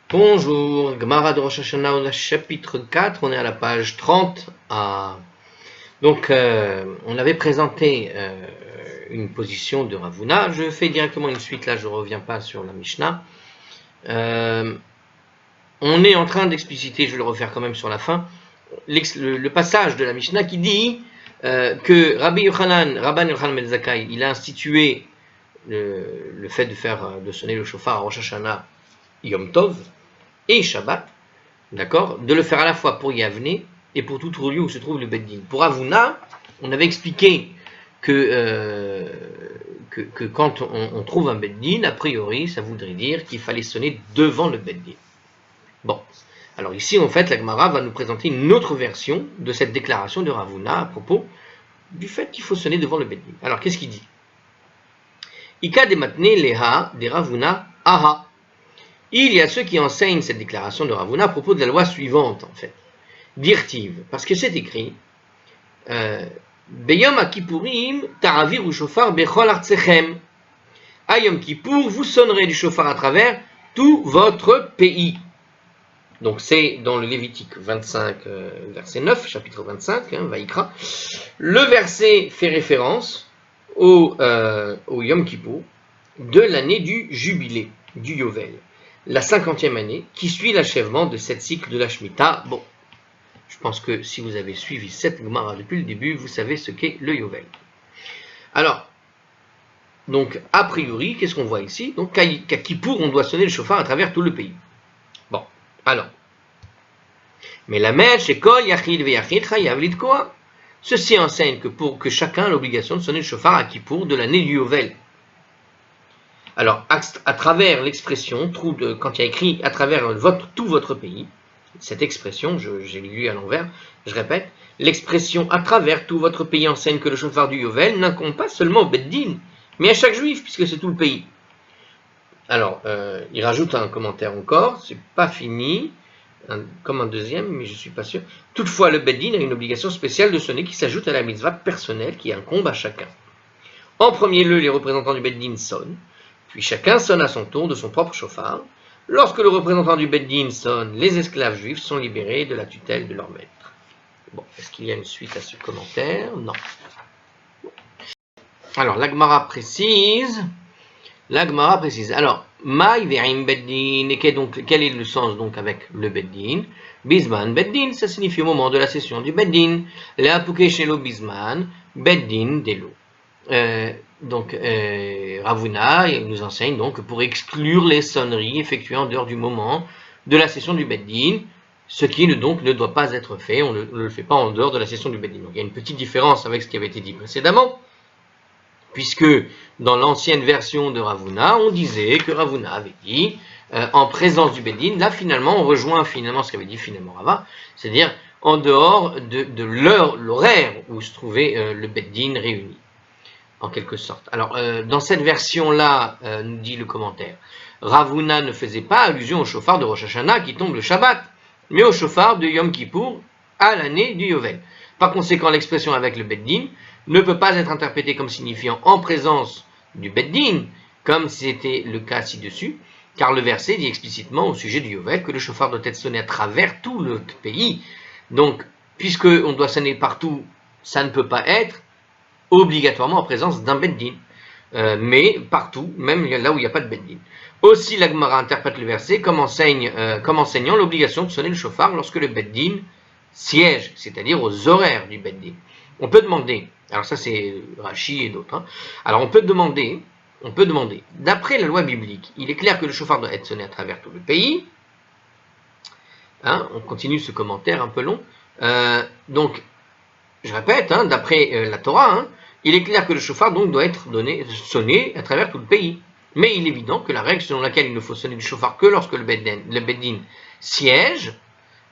Bonjour, Gemara de Rosh Hashanah, chapitre 4, on est à la page 30. Donc, on avait présenté une position de Ravuna. Je fais directement une suite, là je ne reviens pas sur la Mishnah. On est en train d'expliciter, je vais le refaire quand même sur la fin, le passage de la Mishnah qui dit que Rabban Yochanan ben Zakkai, il a institué le fait de sonner le shofar à Rosh Hashanah Yom Tov et Shabbat, d'accord, de le faire à la fois pour Yavne et pour tout lieu où se trouve le Beddin. Pour Avuna, on avait expliqué que quand on trouve un Beddin, a priori, ça voudrait dire qu'il fallait sonner devant le Beddin. Bon, alors ici, en fait, la Gemara va nous présenter une autre version de cette déclaration de Ravuna à propos du fait qu'il faut sonner devant le Beddin. Alors, qu'est-ce qu'il dit? Ika de matne leha de Ravuna aha. Il y a ceux qui enseignent cette déclaration de Ravuna à propos de la loi suivante, en fait. Dirtiv, parce que c'est écrit Beyom Kippourim ta'avir ou shofar bechol artsechem. À Yom Kippour, vous sonnerez du shofar à travers tout votre pays. Donc c'est dans le Lévitique 25, verset 9, chapitre 25, Vaïkra. Le verset fait référence au Yom Kippour de l'année du jubilé, du Yovel. La 50e année qui suit l'achèvement de cette cycle de la Shemitah. Bon, je pense que si vous avez suivi cette Gemara depuis le début, vous savez ce qu'est le Yovel. Alors, donc, a priori, qu'est-ce qu'on voit ici? Donc, qu'à Kippour, on doit sonner le shofar à travers tout le pays. Bon, alors. Mais la mère, chez Kol, Yachid, Veyachid, Chayav, Lidkoa. Ceci enseigne que chacun a l'obligation de sonner le shofar à Kippour de l'année du Yovel. Alors, à travers l'expression, quand il y a écrit à travers tout votre pays, cette expression, j'ai lu à l'envers, je répète, l'expression à travers tout votre pays enseigne que le shofar du Yovel n'incombe pas seulement au Beddin, mais à chaque juif, puisque c'est tout le pays. Alors, il rajoute un commentaire encore, c'est pas fini, comme un deuxième, mais je suis pas sûr. Toutefois, le Beddin a une obligation spéciale de sonner qui s'ajoute à la mitzvah personnelle qui incombe à chacun. En premier lieu, les représentants du Beddin sonnent, puis chacun sonne à son tour de son propre shofar. Lorsque le représentant du Beddin sonne, les esclaves juifs sont libérés de la tutelle de leur maître. Bon, est-ce qu'il y a une suite à ce commentaire? Non. Alors, la Gemara précise. Alors, Maï ve'im Beddin, et quel est le sens donc avec le Beddin? Bisman Beddin, ça signifie au moment de la session du Beddin. La Pukeshelo Bisman, Beddin Delo. Ravuna nous enseigne donc que pour exclure les sonneries effectuées en dehors du moment de la session du Beddin, ce qui ne doit pas être fait, on ne le fait pas en dehors de la session du Beddin. Donc il y a une petite différence avec ce qui avait été dit précédemment, puisque dans l'ancienne version de Ravuna, on disait que Ravuna avait dit en présence du Beddin. Là finalement, on rejoint ce qu'avait dit finalement Rava, c'est-à-dire en dehors de l'horaire où se trouvait le Beddin réuni. En quelque sorte. Alors, dans cette version-là, nous dit le commentaire, Ravuna ne faisait pas allusion au shofar de Rosh Hashanah qui tombe le Shabbat, mais au shofar de Yom Kippour à l'année du Yovel. Par conséquent, l'expression avec le Beddin ne peut pas être interprétée comme signifiant en présence du Beddin, comme c'était le cas ci-dessus, car le verset dit explicitement au sujet du Yovel que le shofar doit être sonné à travers tout le pays. Donc, puisqu'on doit sonner partout, ça ne peut pas être obligatoirement en présence d'un Beddin, mais partout, même là où il n'y a pas de Beddin. Aussi, la Gemara interprète le verset comme enseignant l'obligation de sonner le shofar lorsque le Beddin siège, c'est-à-dire aux horaires du Beddin. On peut demander, alors ça c'est Rashi et d'autres, alors on peut demander, d'après la loi biblique, il est clair que le shofar doit être sonné à travers tout le pays. On continue ce commentaire un peu long. Donc, je répète, d'après la Torah, il est clair que le shofar donc doit être sonné à travers tout le pays. Mais il est évident que la règle selon laquelle il ne faut sonner du shofar que lorsque le Beddin siège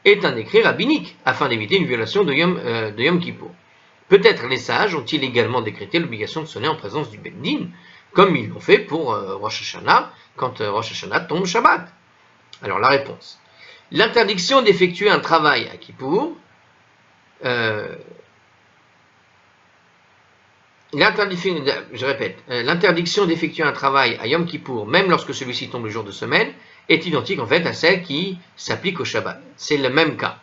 est un décret rabbinique, afin d'éviter une violation de Yom Kippour. Peut-être les sages ont-ils également décrété l'obligation de sonner en présence du Beddin, comme ils l'ont fait pour Rosh Hashanah, quand Rosh Hashanah tombe Shabbat. Alors la réponse. L'interdiction d'effectuer un travail à Kippour je répète, l'interdiction d'effectuer un travail à Yom Kippour, même lorsque celui-ci tombe le jour de semaine, est identique en fait à celle qui s'applique au Shabbat. C'est le même cas.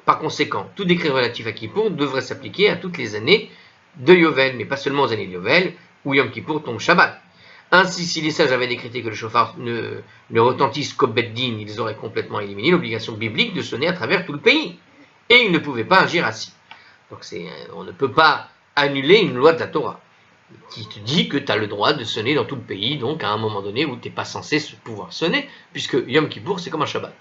Par conséquent, tout décret relatif à Kippour devrait s'appliquer à toutes les années de Yovel, mais pas seulement aux années de Yovel, où Yom Kippour tombe Shabbat. Ainsi, si les sages avaient décrété que le chauffard ne retentisse qu'au Beddin, ils auraient complètement éliminé l'obligation biblique de sonner à travers tout le pays. Et ils ne pouvaient pas agir ainsi. Donc on ne peut pas annuler une loi de la Torah qui te dit que tu as le droit de sonner dans tout le pays, donc à un moment donné où tu n'es pas censé pouvoir sonner, puisque Yom Kippour c'est comme un Shabbat.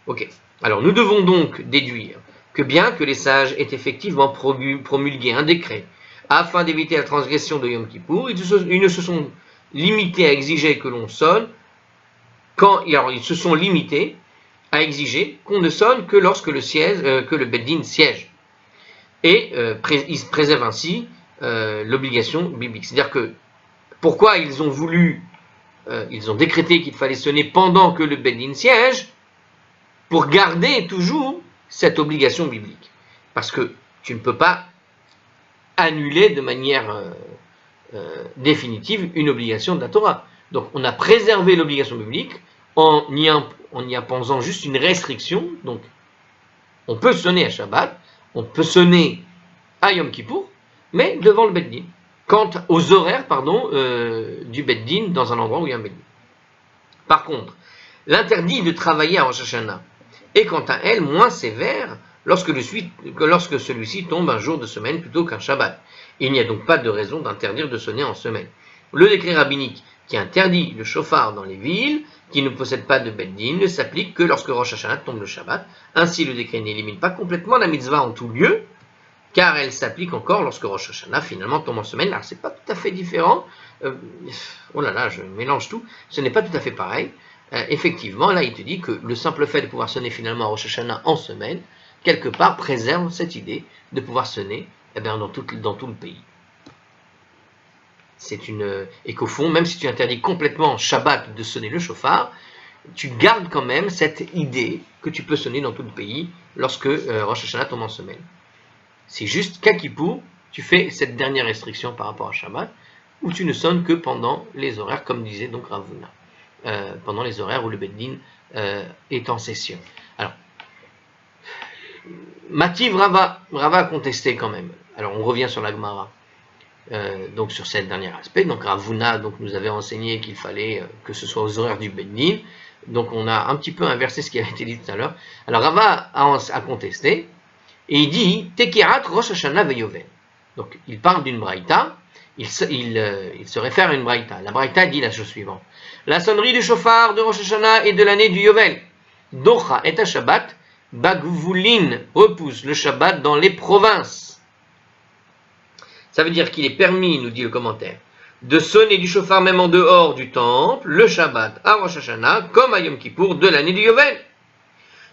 Ok. Alors nous devons donc déduire que bien que les sages aient effectivement promulgué un décret afin d'éviter la transgression de Yom Kippour, ils ne se sont limités à exiger que l'on sonne alors ils se sont limités à exiger qu'on ne sonne que lorsque le Beddin siège. Et ils préservent ainsi l'obligation biblique. C'est-à-dire que pourquoi ils ont décrété qu'il fallait sonner pendant que le Beddin siège, pour garder toujours cette obligation biblique. Parce que tu ne peux pas annuler de manière définitive une obligation de la Torah. Donc on a préservé l'obligation biblique en y imposant juste une restriction. Donc on peut sonner à Shabbat, on peut sonner à Yom Kippour, mais devant le Beddin. Quant aux horaires du Beddin dans un endroit où il y a un Beddin. Par contre, l'interdit de travailler à Rosh Hashanah est quant à elle moins sévère lorsque celui-ci tombe un jour de semaine plutôt qu'un Shabbat. Il n'y a donc pas de raison d'interdire de sonner en semaine. Le décret rabbinique qui interdit le chauffard dans les villes qui ne possèdent pas de Beddin ne s'applique que lorsque Rosh Hashanah tombe le Shabbat. Ainsi, le décret n'élimine pas complètement la mitzvah en tout lieu, car elle s'applique encore lorsque Rosh Hashanah finalement tombe en semaine. Alors c'est pas tout à fait différent. Oh là là, je mélange tout. Ce n'est pas tout à fait pareil. Effectivement, là il te dit que le simple fait de pouvoir sonner finalement à Rosh Hashanah en semaine, quelque part préserve cette idée de pouvoir sonner dans tout le pays. Et qu'au fond, même si tu interdis complètement en Shabbat de sonner le chauffard, tu gardes quand même cette idée que tu peux sonner dans tout le pays lorsque Rosh Hashanah tombe en semaine. C'est juste qu'à Kippour, tu fais cette dernière restriction par rapport à Shabbat, où tu ne sonnes que pendant les horaires, comme disait donc Rav Huna, pendant les horaires où le Beddin est en session. Alors, Mativ Rava a contesté quand même. Alors, on revient sur la Gemara, donc sur cet dernier aspect. Donc, Rav Huna nous avait enseigné qu'il fallait que ce soit aux horaires du Beddin. Donc, on a un petit peu inversé ce qui avait été dit tout à l'heure. Alors, Rava a contesté. Et il dit Tekirat Rosh Hashanah veYovel. Donc il parle d'une braïta, il se réfère à une braïta. La braïta dit la chose suivante. La sonnerie du chauffard de Rosh Hashanah et de l'année du Yovel. Docha et à Shabbat, Bagvulin repousse le Shabbat dans les provinces. Ça veut dire qu'il est permis, nous dit le commentaire, de sonner du chauffard même en dehors du temple, le Shabbat à Rosh Hashanah, comme à Yom Kippour de l'année du Yovel.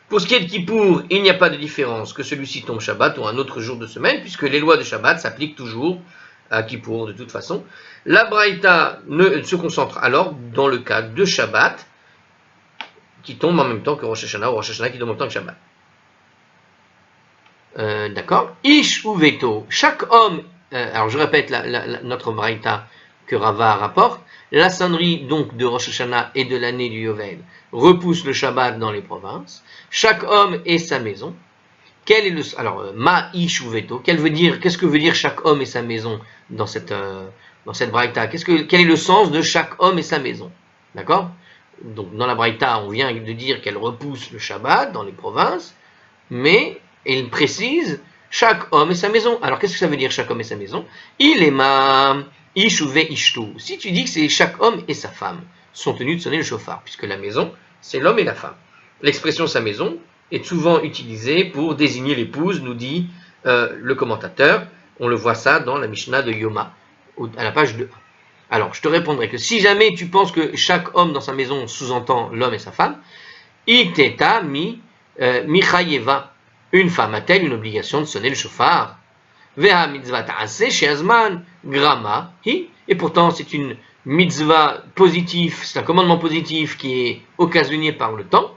Pour ce qui est de Kippour, il n'y a pas de différence que celui-ci tombe Shabbat ou un autre jour de semaine, puisque les lois de Shabbat s'appliquent toujours à Kippour de toute façon. La Braïta se concentre alors dans le cas de Shabbat, qui tombe en même temps que Rosh Hashanah, ou Rosh Hashanah qui tombe en même temps que Shabbat. D'accord. Ish ou Veto, chaque homme, alors je répète notre Braïta que Rava rapporte, la sonnerie donc de Rosh Hashanah et de l'année du Yovel repousse le Shabbat dans les provinces. Chaque homme et sa maison. Ma ish ou veto. Qu'est-ce que veut dire chaque homme et sa maison dans cette braïta? Quel est le sens de chaque homme et sa maison? D'accord? Donc dans la braïta, on vient de dire qu'elle repousse le Shabbat dans les provinces, mais elle précise chaque homme et sa maison. Alors qu'est-ce que ça veut dire chaque homme et sa maison? Il est ma ish ou ve ishtu. Si tu dis que c'est chaque homme et sa femme sont tenus de sonner le chauffard, puisque la maison, c'est l'homme et la femme. L'expression sa maison est souvent utilisée pour désigner l'épouse, nous dit le commentateur. On le voit ça dans la Mishnah de Yoma, à la page 2. Alors, je te répondrai que si jamais tu penses que chaque homme dans sa maison sous-entend l'homme et sa femme, iteta michayeva, une femme a-t-elle une obligation de sonner le chauffard? Veha mitzvah ta'aseh she'azman grama hi, et pourtant c'est une mitzvah positive, c'est un commandement positif qui est occasionné par le temps,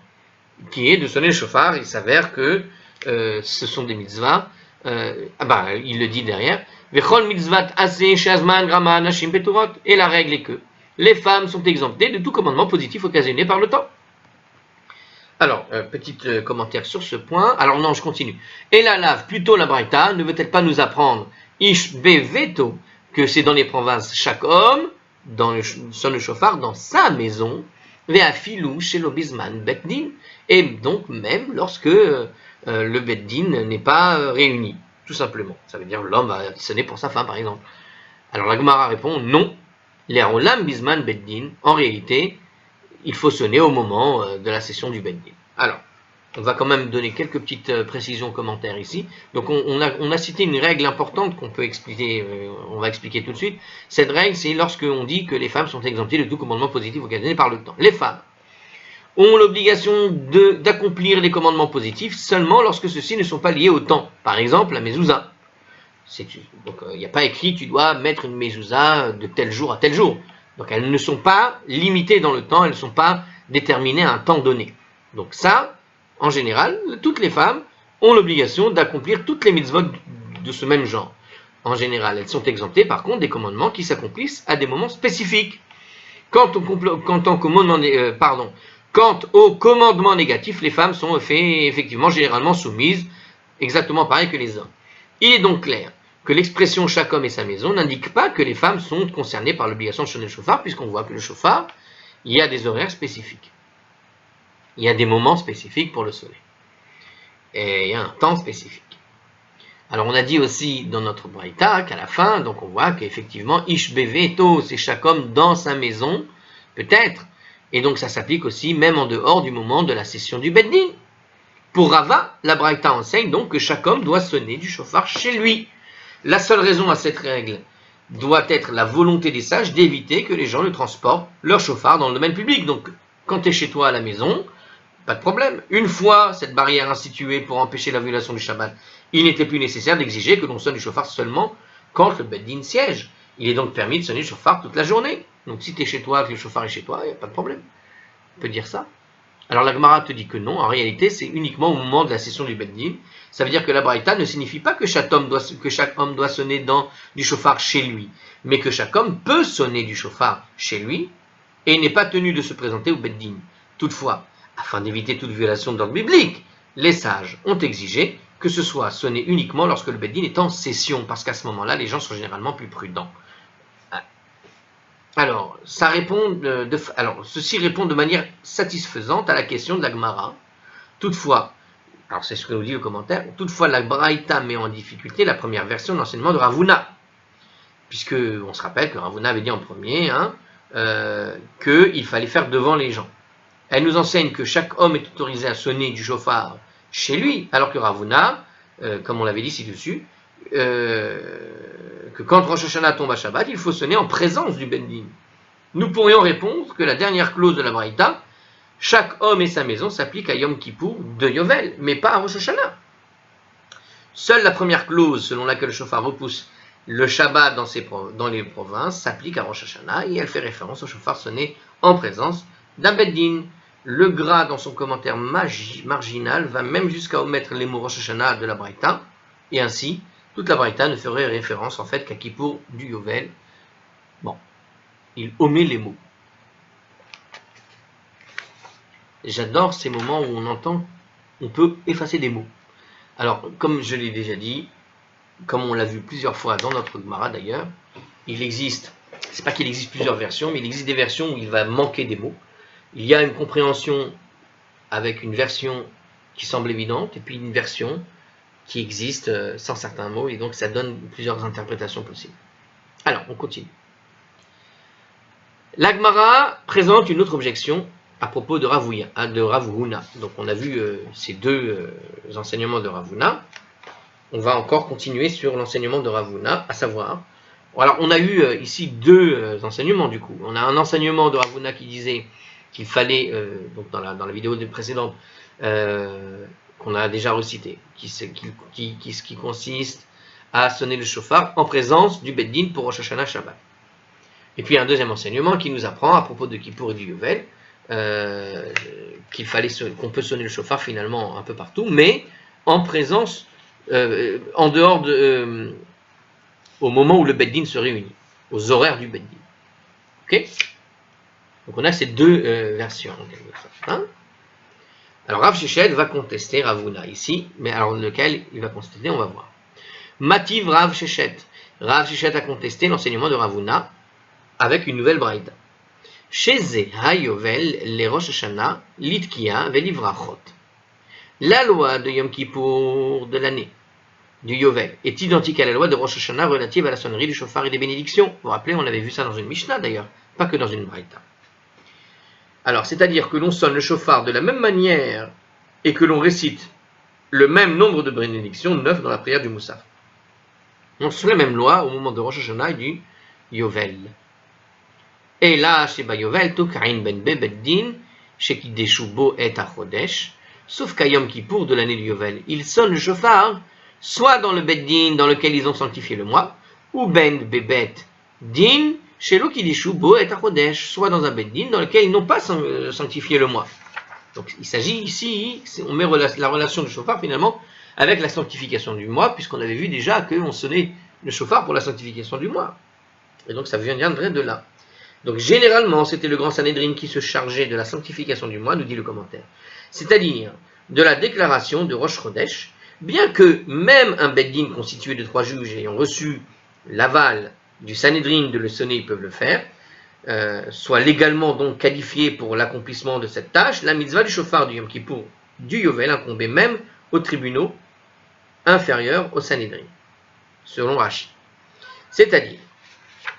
qui est de sonner le chauffard. Il s'avère que ce sont des mitzvahs, il le dit derrière, Vechol mitzvat aseh shazman grama nashim peturot. Et la règle est que les femmes sont exemptées de tout commandement positif occasionné par le temps. Alors, petit commentaire sur ce point. Alors non, je continue. Et la lave, plutôt la braïta, ne veut-elle pas nous apprendre ish beveto, que c'est dans les provinces chaque homme, sonne le chauffard dans sa maison, ve'afilou chez l'obisman beddin, et donc même lorsque le beddin n'est pas réuni, tout simplement. Ça veut dire l'homme va sonner pour sa femme, par exemple. Alors la Gemara répond non. L'erolam bisman beddin, en réalité, il faut sonner au moment de la session du beddin. Alors, on va quand même donner quelques petites précisions commentaires ici. Donc on a cité une règle importante qu'on peut expliquer, on va expliquer tout de suite. Cette règle, c'est lorsqu'on dit que les femmes sont exemptées de tout commandement positif occasionné par le temps. Les femmes ont l'obligation d'accomplir les commandements positifs seulement lorsque ceux-ci ne sont pas liés au temps. Par exemple, la mezouza. Donc il n'y a pas écrit tu dois mettre une mezouza de tel jour à tel jour. Donc elles ne sont pas limitées dans le temps, elles ne sont pas déterminées à un temps donné. Donc ça, en général, toutes les femmes ont l'obligation d'accomplir toutes les mitzvot de ce même genre. En général, elles sont exemptées par contre des commandements qui s'accomplissent à des moments spécifiques. Quant au commandement négatif, les femmes sont effectivement généralement soumises, exactement pareil que les hommes. Il est donc clair que l'expression chaque homme et sa maison n'indique pas que les femmes sont concernées par l'obligation de sonner le chauffard, puisqu'on voit que le chauffard, il y a des horaires spécifiques. Il y a des moments spécifiques pour le sonner. Et il y a un temps spécifique. Alors on a dit aussi dans notre braïta qu'à la fin, donc on voit qu'effectivement, ish beveto, c'est chaque homme dans sa maison, peut-être. Et donc ça s'applique aussi même en dehors du moment de la session du beddin. Pour Rava, la braïta enseigne donc que chaque homme doit sonner du chauffard chez lui. La seule raison à cette règle doit être la volonté des sages d'éviter que les gens ne transportent leur chauffard dans le domaine public. Donc quand tu es chez toi à la maison, pas de problème. Une fois cette barrière instituée pour empêcher la violation du Shabbat, il n'était plus nécessaire d'exiger que l'on sonne du chauffard seulement quand le beddin siège. Il est donc permis de sonner du chauffard toute la journée. Donc si tu es chez toi, que le chauffard est chez toi, il n'y a pas de problème. On peut dire ça. Alors la Gemara te dit que non, en réalité c'est uniquement au moment de la session du beddin. Ça veut dire que la braïta ne signifie pas que chaque homme doit sonner du chauffard chez lui, mais que chaque homme peut sonner du chauffard chez lui et n'est pas tenu de se présenter au beddin. Toutefois, afin d'éviter toute violation d'ordre biblique, les sages ont exigé que ce soit sonné uniquement lorsque le beddin est en session, parce qu'à ce moment-là, les gens sont généralement plus prudents. Alors, ceci répond de manière satisfaisante à la question de la Gemara. Toutefois, alors c'est ce que nous dit le commentaire, toutefois la Braïta met en difficulté la première version de l'enseignement de Rav Huna, puisque on se rappelle que Rav Huna avait dit en premier qu'il fallait faire devant les gens. Elle nous enseigne que chaque homme est autorisé à sonner du chauffard chez lui, alors que Rav Huna, comme on l'avait dit ci-dessus, que quand Rosh Hashanah tombe à Shabbat, il faut sonner en présence du beddin. Nous pourrions répondre que la dernière clause de la Braïta, chaque homme et sa maison, s'applique à Yom Kippour de Yovel, mais pas à Rosh Hashanah. Seule la première clause selon laquelle le chauffard repousse le Shabbat dans les provinces s'applique à Rosh Hashanah et elle fait référence au chauffard sonné en présence d'un beddin. Le Gras, dans son commentaire marginal, va même jusqu'à omettre les mots Rosh Hashanah de la Braïta, et ainsi, toute la Braïta ne ferait référence en fait qu'à Kippour du Yovel. Bon, il omet les mots. J'adore ces moments où on peut effacer des mots. Alors, comme je l'ai déjà dit, comme on l'a vu plusieurs fois dans notre Gemara d'ailleurs, il existe, c'est pas qu'il existe plusieurs versions, mais il existe des versions où il va manquer des mots. Il y a une compréhension avec une version qui semble évidente, et puis une version qui existe sans certains mots, et donc ça donne plusieurs interprétations possibles. Alors, on continue. La Gemara présente une autre objection à propos de Rav Huna. Donc on a vu ces deux enseignements de Rav Huna. On va encore continuer sur l'enseignement de Rav Huna, à savoir, alors on a eu ici deux enseignements du coup. On a un enseignement de Rav Huna qui disait qu'il fallait, donc dans la vidéo précédente, qu'on a déjà recité, qui consiste à sonner le chauffard en présence du beddin pour Rosh Hashanah Shabbat. Et puis un deuxième enseignement qui nous apprend à propos de Kippour et du Yovel, qu'on peut sonner le chauffard finalement un peu partout, mais en présence, au au moment où le Beddin se réunit, aux horaires du Beddin. Ok? Donc on a ces deux versions. Hein? Alors Rav Sheshet va contester Ravuna ici, mais alors lequel il va contester, on va voir. Mativ Rav Sheshet. Rav Sheshet a contesté l'enseignement de Ravuna avec une nouvelle braïda. Sheze Hayovel les Rosh Hashanah Litkia Velivrachot. La loi de Yom Kippour de l'année du Yovel est identique à la loi de Rosh Hashanah relative à la sonnerie du shofar et des bénédictions. Vous vous rappelez, on avait vu ça dans une Mishnah d'ailleurs, pas que dans une braïda. Alors, c'est-à-dire que l'on sonne le shofar de la même manière et que l'on récite le même nombre de bénédictions, 9 dans la prière du Moussaf. Donc, c'est la même loi au moment de Rosh Hashanah et du Yovel. Et là, chez Bayovel, Tokarin ben Bebeddin, chez Kideshu Bo et Achodesh, sauf qu'à Yom Kippour de l'année du Yovel, ils sonnent le shofar, soit dans le Beddin dans lequel ils ont sanctifié le mois, ou ben Bebet Din, chez Lokideshu Bo et Achodesh, soit dans un Beddin dans lequel ils n'ont pas sanctifié le mois. Donc il s'agit ici, on met la relation du shofar finalement avec la sanctification du mois, puisqu'on avait vu déjà qu'on sonnait le shofar pour la sanctification du mois. Et donc ça viendrait de là. Donc généralement, c'était le grand Sanhédrin qui se chargeait de la sanctification du mois, nous dit le commentaire. C'est-à-dire de la déclaration de Rosh Chodesh, bien que même un Beddin constitué de 3 juges ayant reçu l'aval du Sanhédrin de le sonner, ils peuvent le faire, soit légalement donc qualifié pour l'accomplissement de cette tâche, la mitzvah du shofar du Yom Kippour du Yovel incombait même aux tribunaux inférieurs au Sanhédrin, selon Rashi. C'est-à-dire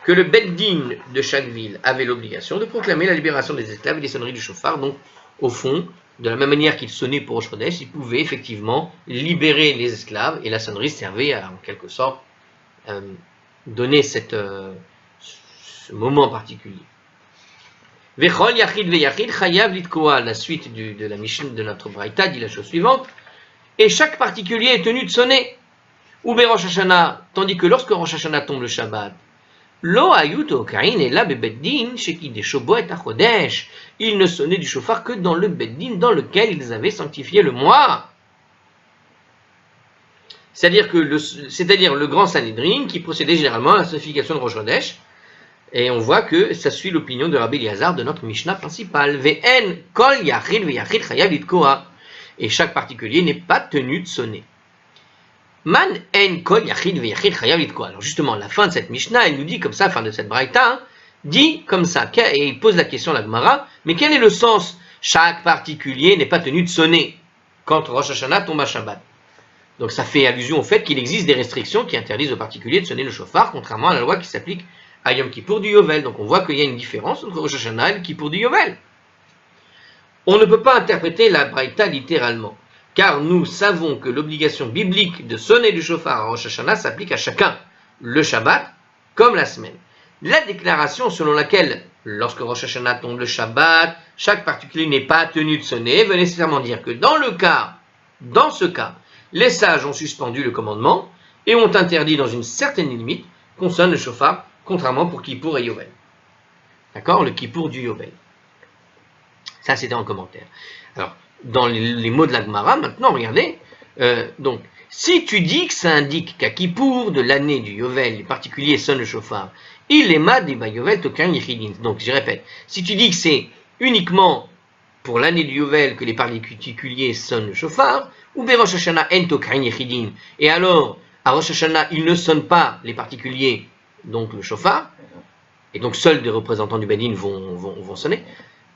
que le Beddin de chaque ville avait l'obligation de proclamer la libération des esclaves et des sonneries du shofar. Donc, au fond, de la même manière qu'il sonnait pour Rosh Chodesh, il pouvait effectivement libérer les esclaves et la sonnerie servait à, en quelque sorte, donner ce moment particulier. Vechol yachid veyachid chayav litkoa, la suite de la Mishnah de notre Braïta dit la chose suivante, et chaque particulier est tenu de sonner. Ou Rosh Hashanah, tandis que lorsque Rosh Hashanah tombe le Shabbat, Lo ayuto kain et la bebeddin chez qui des shobo et achodesh. Ils ne sonnaient du shofar que dans le beddin dans lequel ils avaient sanctifié le mois. C'est-à-dire le grand Sanhédrin qui procédait généralement à la sanctification de Rosh Chodesh. Et on voit que ça suit l'opinion de Rabbi Eliezer de notre Mishnah principale. Ve'en kol yachid ve'yachid chayav litkoa. Et chaque particulier n'est pas tenu de sonner. Man en kol yachid ve'yachid chayav litkoa. Alors justement, la fin de cette Mishnah, elle nous dit comme ça, fin de cette Braïta, dit comme ça, et il pose la question à la Gemara, mais quel est le sens? Chaque particulier n'est pas tenu de sonner quand Rosh Hashanah tombe à Shabbat. Donc ça fait allusion au fait qu'il existe des restrictions qui interdisent aux particuliers de sonner le shofar, contrairement à la loi qui s'applique à Yom Kippour du Yovel. Donc on voit qu'il y a une différence entre Rosh Hashanah et le Kippour du Yovel. On ne peut pas interpréter la Braïta littéralement, car nous savons que l'obligation biblique de sonner du shofar à Rosh Hashanah s'applique à chacun, le Shabbat comme la semaine. La déclaration selon laquelle, lorsque Rosh Hashanah tombe le Shabbat, chaque particulier n'est pas tenu de sonner, veut nécessairement dire que dans ce cas, les sages ont suspendu le commandement et ont interdit dans une certaine limite qu'on sonne le shofar, contrairement pour Kippour et Yovel. D'accord? Le Kippour du Yovel. Ça, c'était en commentaire. Alors, dans les mots de la Gemara, maintenant, regardez. Donc, si tu dis que ça indique qu'à Kippour de l'année du Yovel, les particuliers sonnent le shofar, il est mad et Yovel tokain yichidin. Donc, je répète, si tu dis que c'est uniquement pour l'année du Yovel que les particuliers sonnent le shofar, ou Rosh Hashanah en tokain yichidin, et alors, à Rosh Hashanah, ils ne sonnent pas, les particuliers, donc le shofar, et donc seuls des représentants du Bedin vont sonner.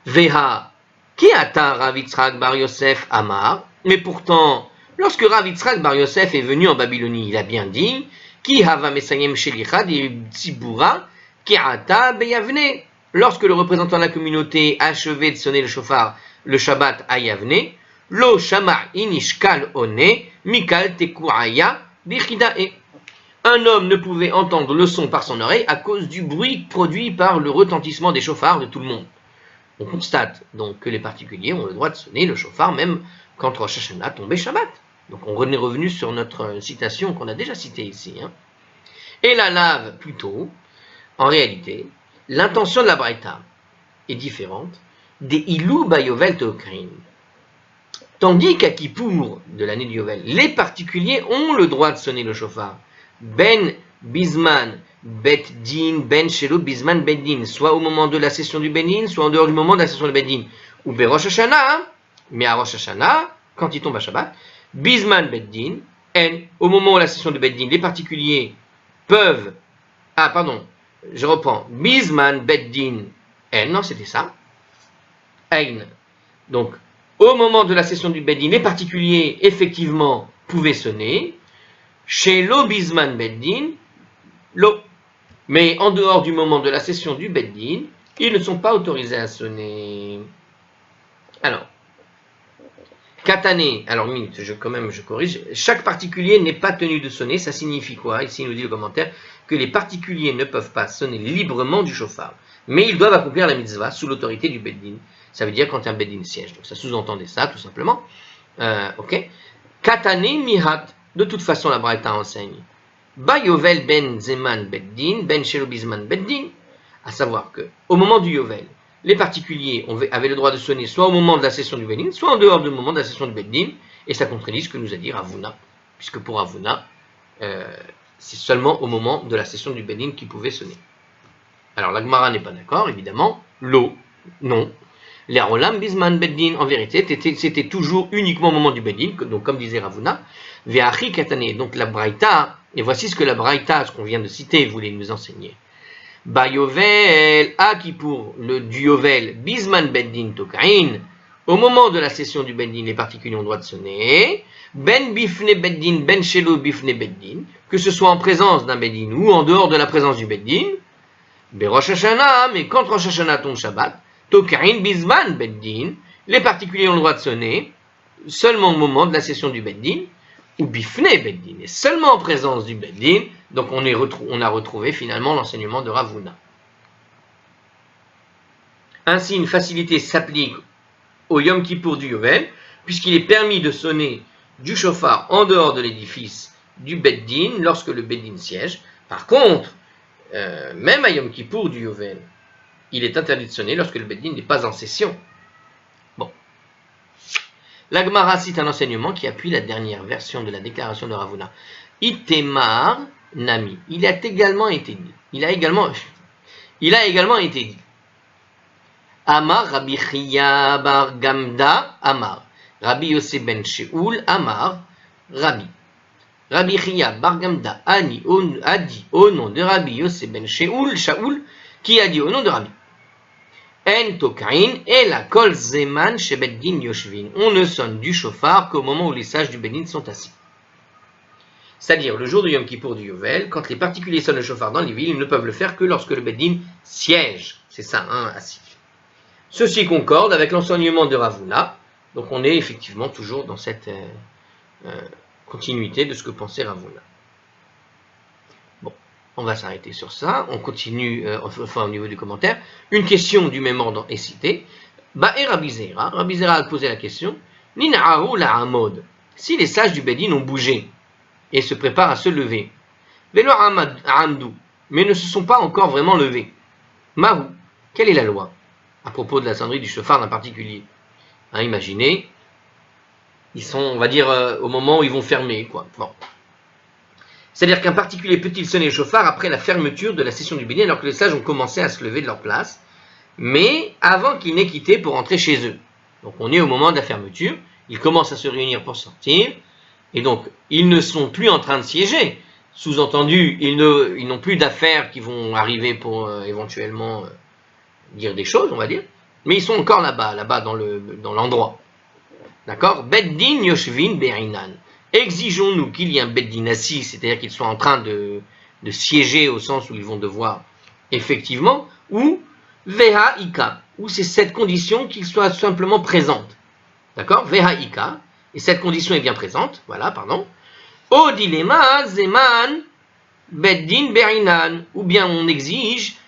Veha, qui ata Rav Yitzhak bar Yosef Amar, mais pourtant, lorsque Rav Yitzhak bar Yosef est venu en Babylonie, il a bien dit, Ki hava mesayem shelicha tzibura, ki ata beyavne. Lorsque le représentant de la communauté a achevé de sonner le shofar le Shabbat à Yavne, lo shama inishkal one, mikal tekuaya bichidae. Un homme ne pouvait entendre le son par son oreille à cause du bruit produit par le retentissement des chauffards de tout le monde. On constate donc que les particuliers ont le droit de sonner le chauffard même quand Rosh Hashanah tombait Shabbat. Donc on est revenu sur notre citation qu'on a déjà citée ici. Et la lave plutôt, en réalité, l'intention de la Braïta est différente des Ilou Bayovel Tokrin. Tandis qu'à Kippour de l'année du Yovel, les particuliers ont le droit de sonner le chauffard. Ben Bisman Bet Din Ben Shelo Bisman Bet Din, soit au moment de la session du Bedin, soit en dehors du moment de la session du Bedin. Ou Berosh Hashanah, mais à Rosh Hashanah, quand il tombe à Shabbat, Bisman Bet Din, en, au moment de la session du Bedin, les particuliers peuvent. Ah, pardon, je reprends. Bisman Bet Din, en, non, c'était ça. Ein. Donc, au moment de la session du Bedin, les particuliers, effectivement, pouvaient sonner. Chez Lo Bisman Bet Din, Lo. Mais en dehors du moment de la session du Beddin, ils ne sont pas autorisés à sonner. Alors, Katane, alors minute, je corrige, chaque particulier n'est pas tenu de sonner, ça signifie quoi? Ici, il nous dit le commentaire, que les particuliers ne peuvent pas sonner librement du chauffard, mais ils doivent accomplir la mitzvah sous l'autorité du Beddin. Ça veut dire quand un Beddin siège, donc ça sous-entendait ça, tout simplement. Ok. Katane mihat, de toute façon, la Braïta enseigne. Ba Yovel ben Zeman Beddin, ben Shelo Bisman Beddin, à savoir que au moment du Yovel, les particuliers avaient le droit de sonner soit au moment de la session du Beddin, soit en dehors du moment de la session du Beddin, et ça contredit ce que nous a dit Ravuna, puisque pour Ravuna, c'est seulement au moment de la session du Beddin qu'ils pouvaient sonner. Alors la Gemara n'est pas d'accord, évidemment, l'eau, non. Les Rolam Bisman Beddin, en vérité, c'était toujours uniquement au moment du Beddin, donc comme disait Ravuna, Ve'achi Katane, donc la Braïta. Et voici ce que la Braïta, ce qu'on vient de citer, voulait nous enseigner. Ba Yovel, qui pour le du Yovel, Bisman Beddin Tokain, au moment de la session du Beddin, les particuliers ont le droit de sonner. Ben Bifne Beddin, Ben Shelo Bifne Beddin, que ce soit en présence d'un Beddin ou en dehors de la présence du Beddin. Be Rosh Hashanah, mais quand Rosh Hashanah tombe Shabbat, Tokain Bisman Beddin, les particuliers ont le droit de sonner seulement au moment de la session du Beddin. Ou Bifne Beddin, et seulement en présence du Beddin, donc on a retrouvé finalement l'enseignement de Ravuna. Ainsi, une facilité s'applique au Yom Kippour du Yovel, puisqu'il est permis de sonner du chauffard en dehors de l'édifice du Beddin lorsque le Beddin siège. Par contre, même à Yom Kippour du Yovel, il est interdit de sonner lorsque le Beddin n'est pas en session. Bon. La Gemara cite un enseignement qui appuie la dernière version de la déclaration de Ravuna. Itemar Nami. Il a également été dit. Il a également été dit. Amar Rabbi Chia bar Gamda Amar. Rabbi Yosef ben Sheoul Amar Rabbi. Rabbi Chia bar Gamda a dit au nom de Rabbi Yosef ben Shaoul, qui a dit au nom de Rabbi. En tokain et la kol zeman chez Beddin yoshvin. On ne sonne du chauffard qu'au moment où les sages du Beddin sont assis. C'est-à-dire le jour du Yom Kippour du Yovel, quand les particuliers sonnent le chauffard dans les villes, ils ne peuvent le faire que lorsque le Beddin siège. C'est ça, assis. Ceci concorde avec l'enseignement de Ravuna. Donc on est effectivement toujours dans cette continuité de ce que pensait Ravuna. On va s'arrêter sur ça. On continue, au niveau du commentaire. Une question du même ordre est citée. Ba'e Rabbi Zera a posé la question. Nina'aru la amod. Si les sages du Beddin ont bougé et se préparent à se lever, Velo amdu, mais ne se sont pas encore vraiment levés. Mahu, quelle est la loi à propos de la sonnerie du chauffard d'un particulier? Imaginez, ils sont, on va dire, au moment où ils vont fermer, quoi. Bon. C'est-à-dire qu'un particulier peut-il sonner le chauffard après la fermeture de la session du Beddin alors que les sages ont commencé à se lever de leur place, mais avant qu'ils n'aient quitté pour rentrer chez eux. Donc on est au moment de la fermeture, ils commencent à se réunir pour sortir, et donc ils ne sont plus en train de siéger. Sous-entendu, ils n'ont plus d'affaires qui vont arriver pour éventuellement dire des choses, on va dire, mais ils sont encore là-bas dans l'endroit. D'accord? Beddin yoshvin berinan. Exigeons-nous qu'il y ait un Beddin assis, c'est-à-dire qu'ils soient en train de siéger au sens où ils vont devoir effectivement, ou Veha Ika, ou c'est cette condition qu'ils soient simplement présentes. D'accord? Veha Ika, et cette condition est bien présente, voilà, pardon. O dilema zeman Beddin berinan, ou bien on exige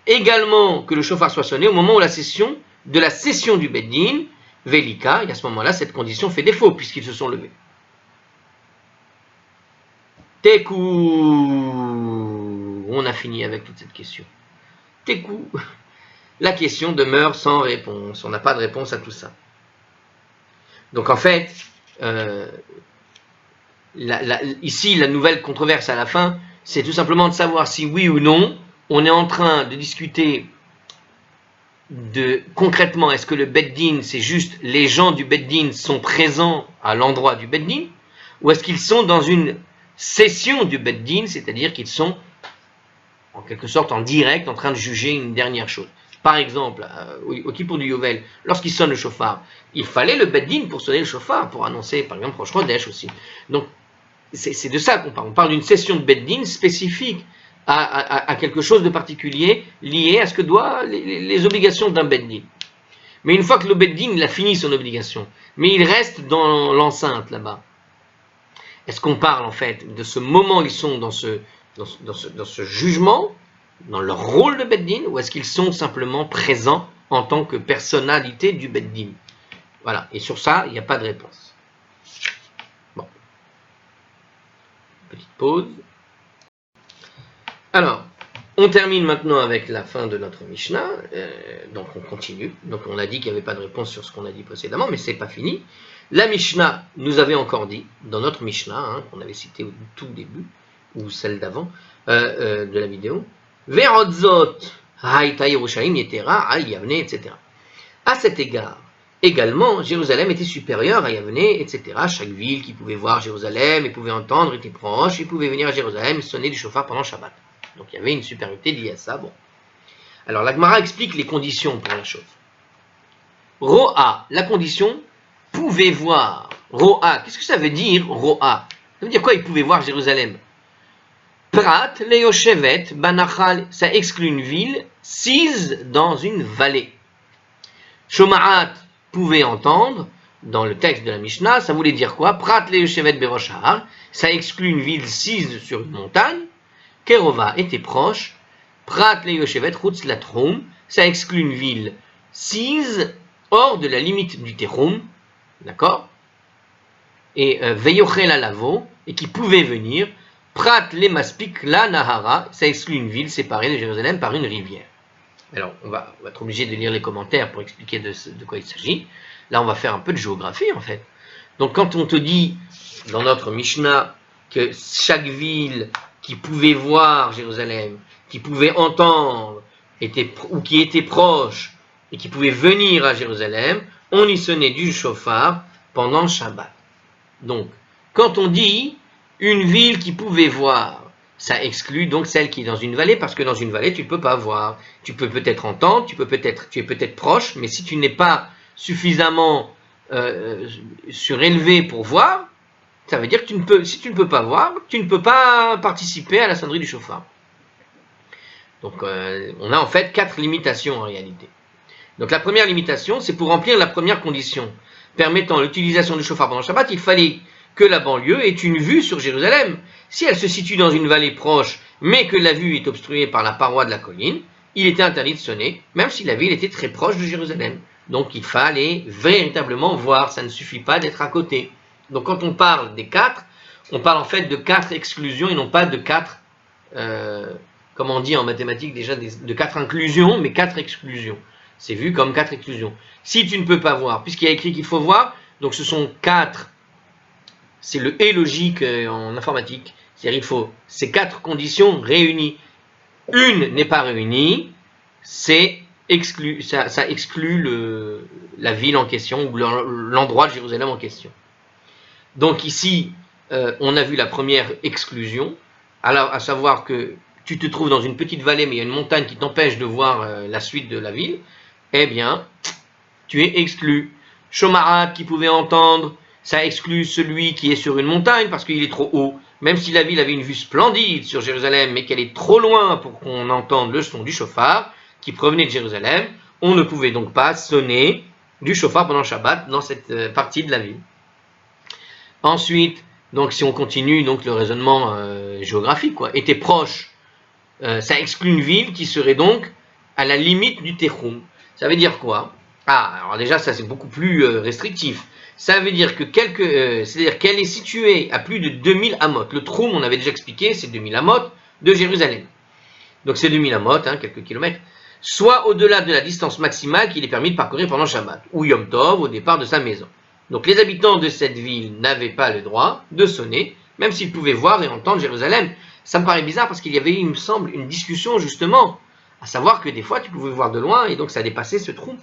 également que le chauffard soit sonné au moment où la session du Beddin, Velika, et à ce moment-là, cette condition fait défaut puisqu'ils se sont levés. Tekou, on a fini avec toute cette question. Tekou, la question demeure sans réponse. On n'a pas de réponse à tout ça. Donc en fait, ici la nouvelle controverse à la fin, c'est tout simplement de savoir si oui ou non, on est en train de discuter de concrètement, est-ce que le Beddin, c'est juste les gens du Beddin sont présents à l'endroit du Beddin, ou est-ce qu'ils sont dans une session du Beddin, c'est-à-dire qu'ils sont en quelque sorte en direct en train de juger une dernière chose. Par exemple, au Kippour du Yovel, lorsqu'il sonne le chauffard, il fallait le Beddin pour sonner le chauffard, pour annoncer par exemple Rosh Chodesh aussi. Donc c'est de ça qu'on parle. On parle d'une session de Beddin spécifique à quelque chose de particulier lié à ce que doivent les obligations d'un Beddin. Mais une fois que le Beddin il a fini son obligation, mais il reste dans l'enceinte là-bas, est-ce qu'on parle en fait de ce moment où ils sont dans ce jugement, dans leur rôle de Beddin, ou est-ce qu'ils sont simplement présents en tant que personnalité du Beddin? Voilà, et sur ça, il n'y a pas de réponse. Bon. Petite pause. Alors, on termine maintenant avec la fin de notre Mishnah, donc on continue. Donc on a dit qu'il n'y avait pas de réponse sur ce qu'on a dit précédemment, mais c'est pas fini. La Mishnah nous avait encore dit, dans notre Mishnah, qu'on avait cité au tout début, ou celle d'avant, de la vidéo, Verodzot, Haïta Yerushalayim Yetera, Al Yavne, etc. À cet égard, également, Jérusalem était supérieure à Yavne, etc. Chaque ville qui pouvait voir Jérusalem et pouvait entendre était proche, et pouvait venir à Jérusalem et sonner du chauffard pendant Shabbat. Donc il y avait une supériorité liée à ça. Bon. Alors la Gemara explique les conditions pour la chose. Ro'a, la condition, pouvait voir. Ro'a, qu'est-ce que ça veut dire, Ro'a? Ça veut dire quoi, il pouvait voir Jérusalem? Prat, Leoshevet, Banachal, ça exclut une ville sise dans une vallée. Shoma'at pouvait entendre, dans le texte de la Mishnah, ça voulait dire quoi? Prat, Leoshevet, Berosh Ha'ar, ça exclut une ville sise sur une montagne. Kerova était proche. Prat, Leoshevet, Chutz, Latrum, ça exclut une ville sise hors de la limite du Terum, d'accord? Et Veyochel Alavo, et qui pouvait venir. Prat le Maspik la Nahara, ça exclut une ville séparée de Jérusalem par une rivière. Alors, on va être obligé de lire les commentaires pour expliquer de quoi il s'agit. Là, on va faire un peu de géographie, en fait. Donc, quand on te dit, dans notre Mishnah, que chaque ville qui pouvait voir Jérusalem, qui pouvait entendre, ou qui était proche, et qui pouvait venir à Jérusalem, on y sonnait du chauffard pendant le Shabbat. Donc, quand on dit une ville qui pouvait voir, ça exclut donc celle qui est dans une vallée, parce que dans une vallée, tu ne peux pas voir. Tu peux peut-être entendre, tu es peut-être proche, mais si tu n'es pas suffisamment surélevé pour voir, ça veut dire que si tu ne peux pas voir, tu ne peux pas participer à la sonnerie du chauffard. Donc, on a en fait 4 limitations en réalité. Donc, la première limitation, c'est pour remplir la première condition permettant l'utilisation du chauffard pendant le Shabbat, il fallait que la banlieue ait une vue sur Jérusalem. Si elle se situe dans une vallée proche, mais que la vue est obstruée par la paroi de la colline, il était interdit de sonner, même si la ville était très proche de Jérusalem. Donc il fallait véritablement voir, ça ne suffit pas d'être à côté. Donc quand on parle des 4, on parle en fait de 4 exclusions et non pas de 4, comme on dit en mathématiques déjà, de 4 inclusions, mais 4 exclusions. C'est vu comme 4 exclusions. Si tu ne peux pas voir, puisqu'il y a écrit qu'il faut voir, donc ce sont 4. C'est le et logique en informatique. C'est-à-dire il faut ces 4 conditions réunies. Une n'est pas réunie, ça exclut la ville en question ou l'endroit de Jérusalem en question. Donc ici, on a vu la première exclusion, alors à savoir que tu te trouves dans une petite vallée, mais il y a une montagne qui t'empêche de voir la suite de la ville, eh bien, tu es exclu. Shomarat qui pouvait entendre, ça exclut celui qui est sur une montagne parce qu'il est trop haut. Même si la ville avait une vue splendide sur Jérusalem, mais qu'elle est trop loin pour qu'on entende le son du chauffard qui provenait de Jérusalem, on ne pouvait donc pas sonner du chauffard pendant Shabbat dans cette partie de la ville. Ensuite, donc si on continue donc le raisonnement géographique, était proche, ça exclut une ville qui serait donc à la limite du Techoum. Ça veut dire quoi? Alors déjà ça c'est beaucoup plus restrictif. Ça veut dire que c'est-à-dire qu'elle est située à plus de 2000 amot. Le Troum, on avait déjà expliqué, c'est 2000 amot de Jérusalem. Donc c'est 2000 amot, quelques kilomètres, soit au-delà de la distance maximale qu'il est permis de parcourir pendant Shabbat, ou Yom Tov, au départ de sa maison. Donc les habitants de cette ville n'avaient pas le droit de sonner, même s'ils pouvaient voir et entendre Jérusalem. Ça me paraît bizarre parce qu'il y avait, il me semble, une discussion justement, à savoir que des fois tu pouvais voir de loin et donc ça dépassait ce trou.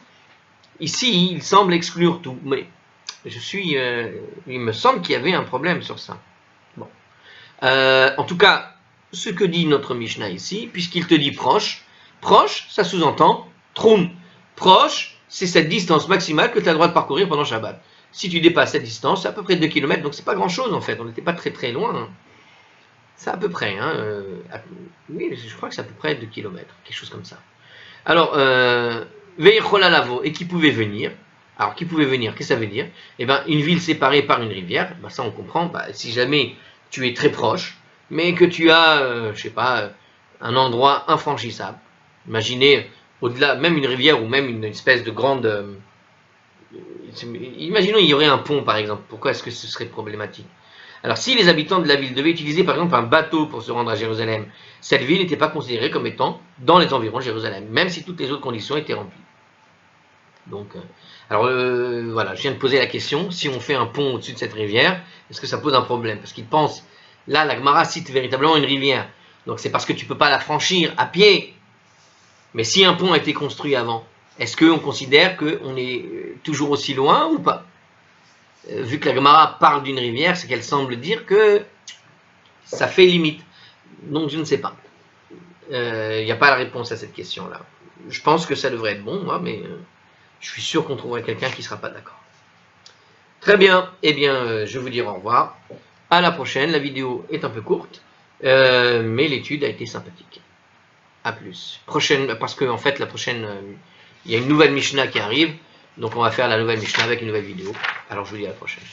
Ici, il semble exclure tout, mais il me semble qu'il y avait un problème sur ça. Bon. En tout cas, ce que dit notre Mishnah ici, puisqu'il te dit proche, proche, ça sous-entend troum. Proche, c'est cette distance maximale que tu as le droit de parcourir pendant Shabbat. Si tu dépasses cette distance, c'est à peu près 2 km, donc c'est pas grand-chose en fait, on n'était pas très très loin. Hein. C'est à peu près, hein, oui, je crois que c'est à peu près 2 km, quelque chose comme ça. Alors, Ve'icholal, et qui pouvait venir. Alors, qui pouvait venir, qu'est-ce que ça veut dire? Eh bien, une ville séparée par une rivière, ben, ça on comprend, ben, si jamais tu es très proche, mais que tu as, je sais pas, un endroit infranchissable. Imaginez, au-delà, même une rivière ou même une espèce de grande... imaginons il y aurait un pont par exemple, pourquoi est-ce que ce serait problématique? Alors si les habitants de la ville devaient utiliser par exemple un bateau pour se rendre à Jérusalem, cette ville n'était pas considérée comme étant dans les environs de Jérusalem, même si toutes les autres conditions étaient remplies. Donc, voilà, je viens de poser la question, si on fait un pont au-dessus de cette rivière, est-ce que ça pose un problème? Parce qu'ils pensent, là la Gemara cite véritablement une rivière, donc c'est parce que tu ne peux pas la franchir à pied. Mais si un pont a été construit avant, est-ce qu'on considère qu'on est toujours aussi loin ou pas? Vu que la Gemara parle d'une rivière, c'est qu'elle semble dire que ça fait limite. Donc je ne sais pas. Il n'y a pas la réponse à cette question-là. Je pense que ça devrait être bon, moi, mais je suis sûr qu'on trouverait quelqu'un qui ne sera pas d'accord. Très bien, eh bien, je vais vous dire au revoir. À la prochaine, la vidéo est un peu courte, mais l'étude a été sympathique. A plus. Prochaine, parce qu'en fait, la prochaine, il y a une nouvelle Mishnah qui arrive, donc on va faire la nouvelle Mishnah avec une nouvelle vidéo. Alors je vous dis à la prochaine.